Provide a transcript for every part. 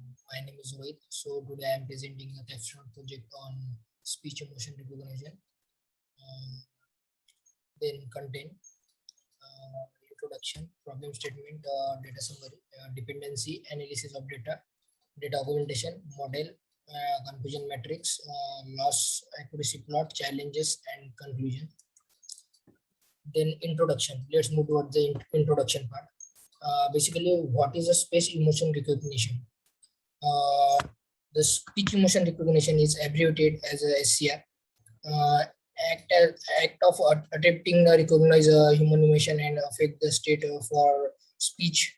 My name is Rohit. So today I am presenting a capstone project on speech emotion recognition. Um, then content, introduction, problem statement, data summary, dependency analysis of data, data augmentation, model, confusion matrix, loss accuracy plot, challenges, and conclusion. Then introduction. Let's move towards the introduction part. Basically, what is a speech emotion recognition? Uh, the speech emotion recognition is abbreviated as a SCR. Uh, act of attempting to recognize a human emotion and affect the state for speech.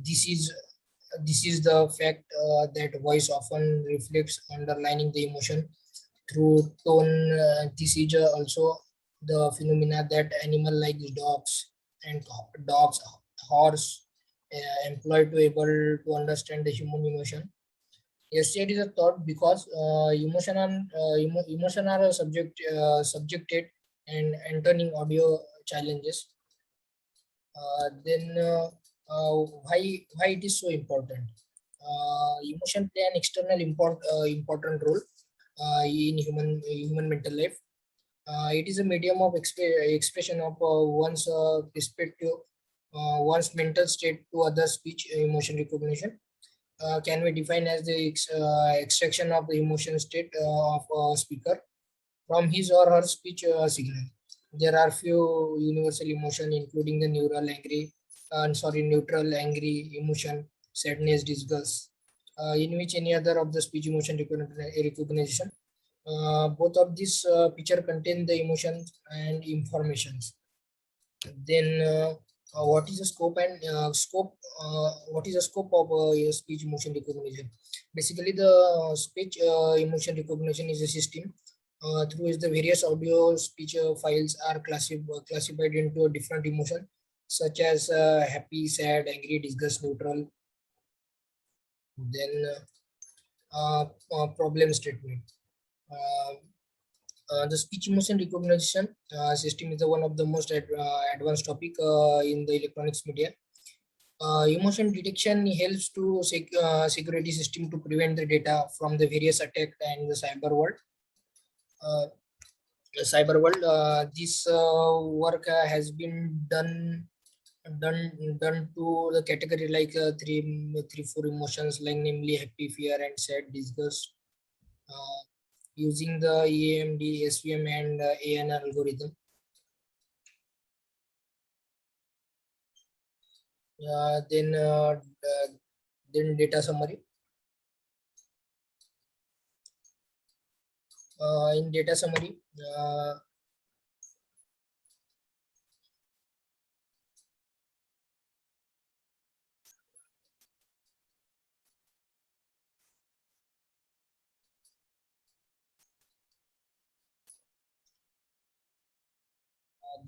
This is the fact that voice often reflects underlining the emotion through tone. This is also the phenomena that animal like dogs and horse employ to able to understand the human emotion. Yes, it is a thought because emotion are a subjected and entering audio challenges. Then why it is so important? Emotion play an external important role in human mental life. It is a medium of expression of one's perspective, one's mental state to other speech emotion recognition can be defined as the extraction of the emotion state of a speaker from his or her speech signal. There are few universal emotion, including the neutral, angry emotion, sadness, disgust, in which any other of the speech emotion recognition. Both of these picture contain the emotions and informations. Then what is the scope and scope what is the scope of speech emotion recognition? Basically, the speech emotion recognition is a system through which the various audio speech files are classified into a different emotion, such as happy, sad, angry, disgust, neutral. Then problem statement. uh, the speech emotion recognition system is the one of the most advanced topic in the electronics media. Emotion detection helps to security system to prevent the data from the various attack and the cyber world. Uh, this work has been done to the category like three four emotions, like namely happy, fear, and sad, disgust, uh, using the EAMD, SVM, and AN algorithm. Then then data summary. In data summary,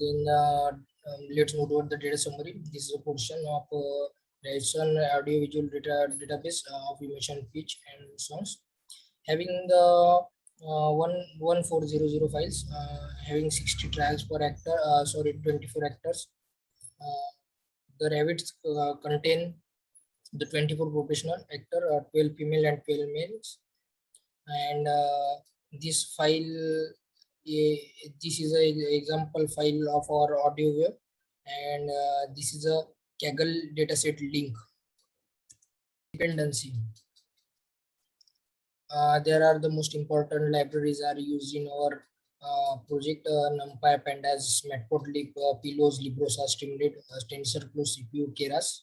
then let's move toward the data summary. This is a portion of Dyson audio-visual database of emotion, pitch, and songs, having the 11400 files, having 60 tracks per actor. 24 actors. Uh, the rabbits contain the 24 professional actor, 12 female and 12 males, and this file this is a example file of our audio web, and this is a Kaggle dataset link. Dependency. There are the most important libraries are used in our project: NumPy, Pandas, Matplotlib, Pillows, Librosa, Streamlit, TensorFlow, CPU, Keras.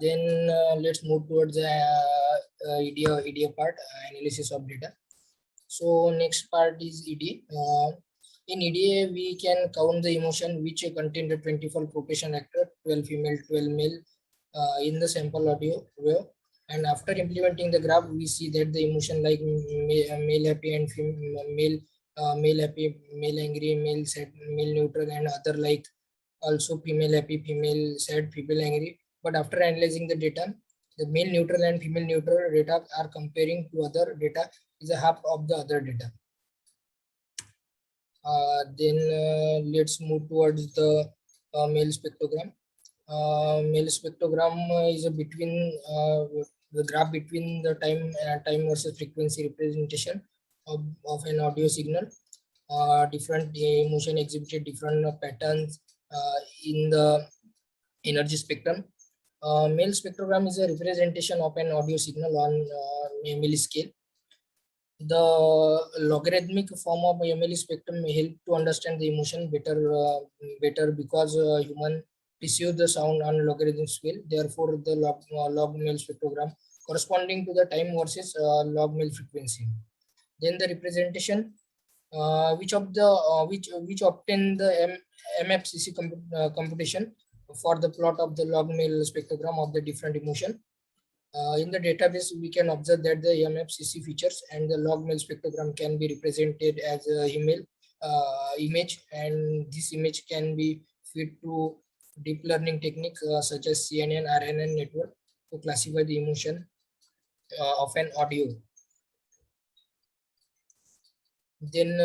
Then let's move towards the EDA part, analysis of data. So next part is EDA. In EDA, we can count the emotion which contain the 24 profession actor, 12 female, 12 male in the sample audio wave. And after implementing the graph, we see that the emotion like male happy and male happy, male angry, male sad, male neutral, and other like also female happy, female sad, female angry. But after analyzing the data, the male neutral and female neutral data are comparing to other data is a half of the other data. Then let's move towards the male spectrogram. Male spectrogram is a between the graph between the time versus frequency representation of an audio signal. Different emotion exhibited different patterns in the energy spectrum. Male spectrogram is a representation of an audio signal on milliscale. The logarithmic form of MLE spectrum may help to understand the emotion better because human receive the sound on logarithmic scale. Therefore, the log male spectrogram corresponding to the time versus log male frequency. Then the representation, which obtain the MFCC computation for the plot of the log male spectrogram of the different emotion. In the database, we can observe that the MFCC features and the log male spectrogram can be represented as a email image, and this image can be fed to deep learning technique such as CNN, RNN network to classify the emotion of an audio. Then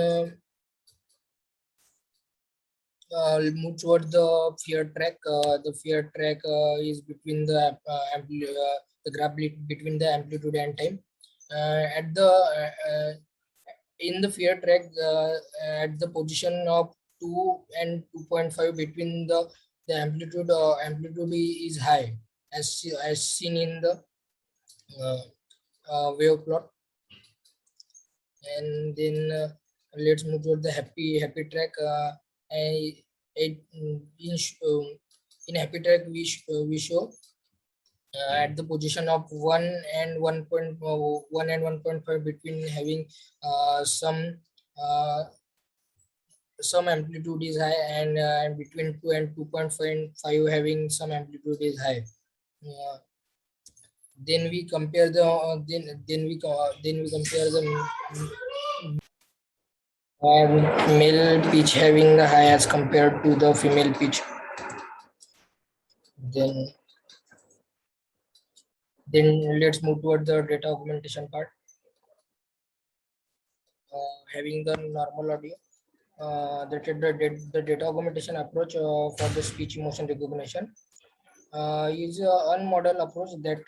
move toward the fear track. The fear track is between the graph between the amplitude and time. At the in the fear track, at the position of 2 and 2.5 between the amplitude is high, as seen in the wave plot. And then let's move toward the happy track. In happy track, we show at the position of 1 and 1.1 and 1.5 between having some amplitude is high, and between 2 and 2.5 having some amplitude is high. Then we compare the male pitch having the high as compared to the female pitch. Then let's move toward the data augmentation part. Having the normal audio, the data augmentation approach for the speech emotion recognition is a model approach that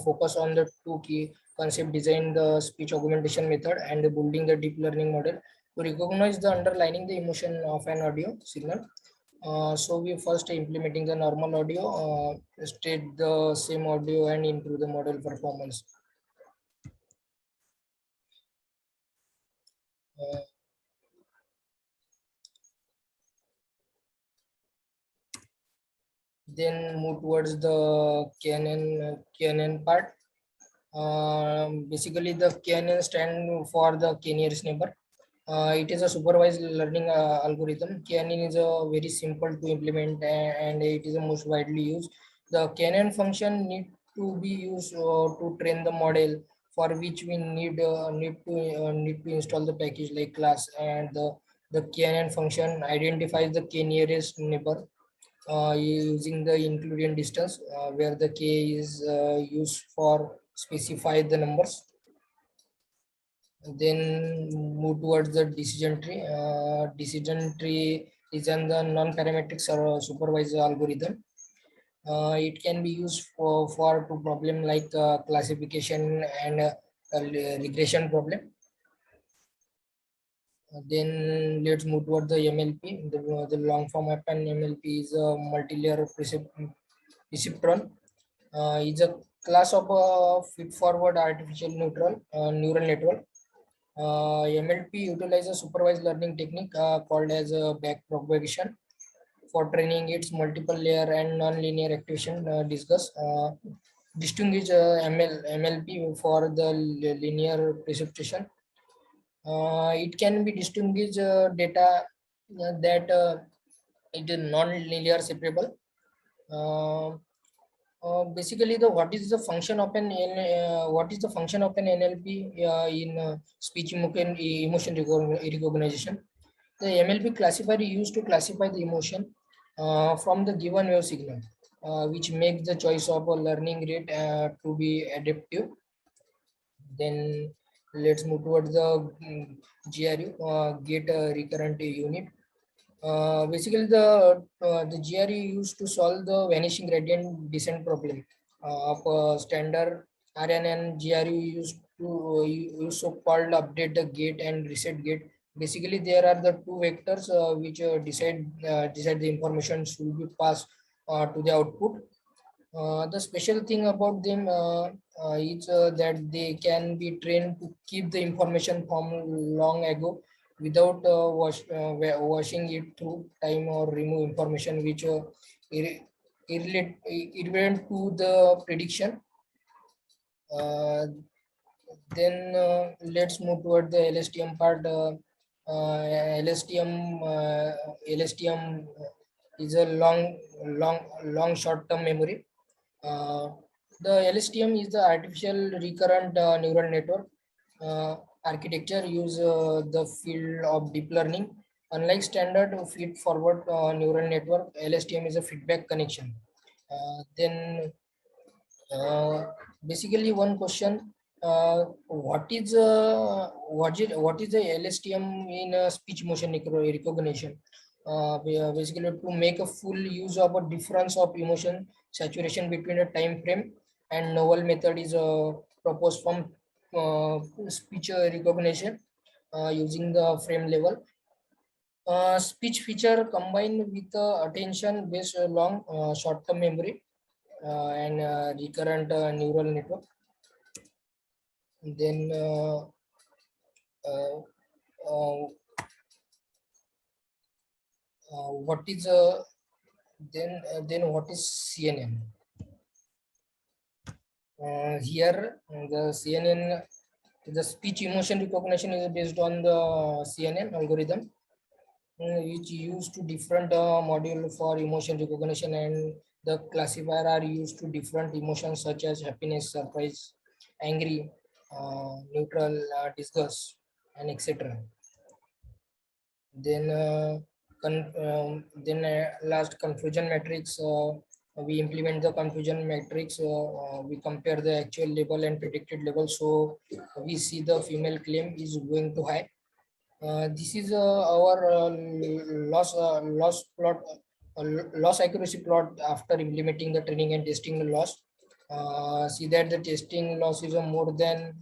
focus on the two key concept: design the speech augmentation method and building the deep learning model to recognize the underlying the emotion of an audio signal. So we first implementing the normal audio, state the same audio and improve the model performance. Then move towards the KNN part. Basically, the KNN stand for the K-nearest neighbor. It is a supervised learning algorithm. KNN is very simple to implement, and it is the most widely used. The KNN function need to be used to train the model, for which we need to install the package like class, and the KNN function identifies the K-nearest neighbor using the inclusion distance, where the K is used for specify the numbers. Then move towards the decision tree. Decision tree is an the non-parametric supervised algorithm. It can be used for two problem like classification and regression problem. Then let's move toward the MLP. The long form of an MLP is a multi-layer perceptron. Is a class of feed-forward artificial neural network. MLP utilizes supervised learning technique called as backpropagation for training its multiple layer and non-linear activation. Distinguish MLP for the linear precipitation. It can be distinguished data that it is non-linear separable. Basically, what is the function of an NLP in speech emotion recognition? The MLP classifier is used to classify the emotion from the given wave signal, which makes the choice of a learning rate to be adaptive. Then let's move towards the GRU, get recurrent unit. Basically, the GRE used to solve the vanishing gradient descent problem of standard RNN. GRE used to use so-called update the gate and reset gate. Basically, there are the two vectors which decide the information should be passed to the output. The special thing about them is that they can be trained to keep the information from long ago without washing it through time or remove information which irrelevant to the prediction. Uh, then let's move toward the LSTM part. LSTM is a long short-term memory. Uh, the LSTM is the artificial recurrent neural network architecture use the field of deep learning. Unlike standard feed-forward neural network, LSTM is a feedback connection. Then basically one question, what is the LSTM in speech motion recognition? Basically to make a full use of a difference of emotion saturation between a time frame and novel method is proposed from speech recognition using the frame level. Speech feature combined with attention based long short-term memory and recurrent neural network. Then uh, uh, what is then what is CNN? Here the CNN, the speech emotion recognition is based on the CNN algorithm, which used to different module for emotion recognition, and the classifier are used to different emotions such as happiness, surprise, angry, neutral, disgust, and etc. Then last confusion matrix. We implement the confusion matrix. We compare the actual label and predicted level. So we see the female claim is going to high. This is our loss accuracy plot after implementing the training and testing loss. See that the testing loss is more than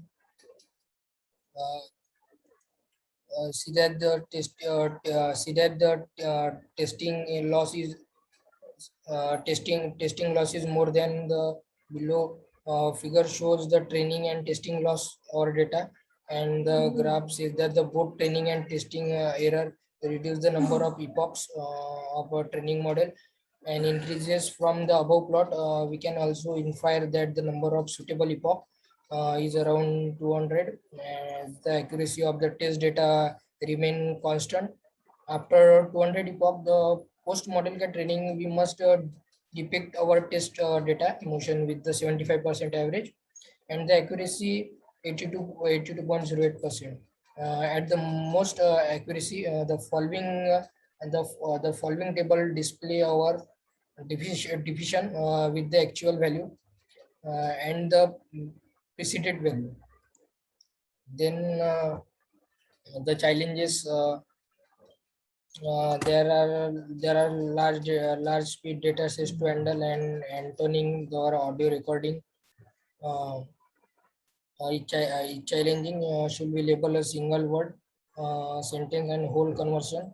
uh, see that the testing loss is testing loss is more than the below figure shows the training and testing loss or data, and the graph says that the both training and testing error reduce the number of epochs of a training model and increases from the above plot. We can also infer that the number of suitable epoch is around 200, and the accuracy of the test data remain constant. After 200 epoch, the post model get training, we must depict our test data emotion with the 75% average, and the accuracy 82.08%. At the most accuracy, the following table display our division with the actual value and the preceded value. Then the challenges, there are large speed data sets to handle, and turning our audio recording uh, challenging should be labeled a single word sentence and whole conversion.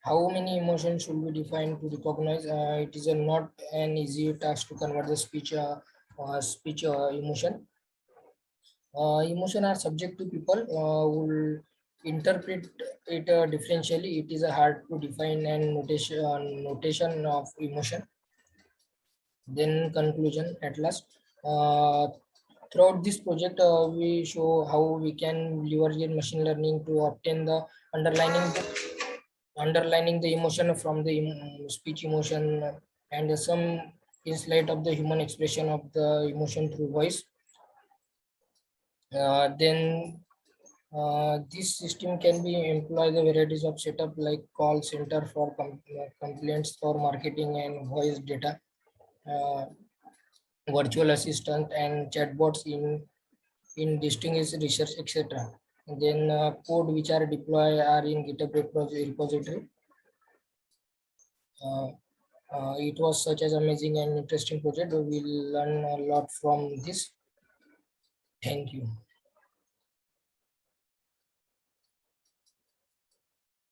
How many emotions should be defined to recognize? It is not an easy task to convert the speech emotion. Emotion are subject to people will interpret it differentially. It is hard to define and notation of emotion. Then conclusion at last. Uh, Throughout this project, we show how we can leverage machine learning to obtain the underlining the emotion from the speech emotion, and some insight of the human expression of the emotion through voice. Then this system can be employ the varieties of setup like call center for complaints for marketing and voice data, uh, virtual assistant and chatbots in distinguished research, etc. And then code which are deployed are in GitHub repository. It was such an amazing and interesting project. We will learn a lot from this. Thank you.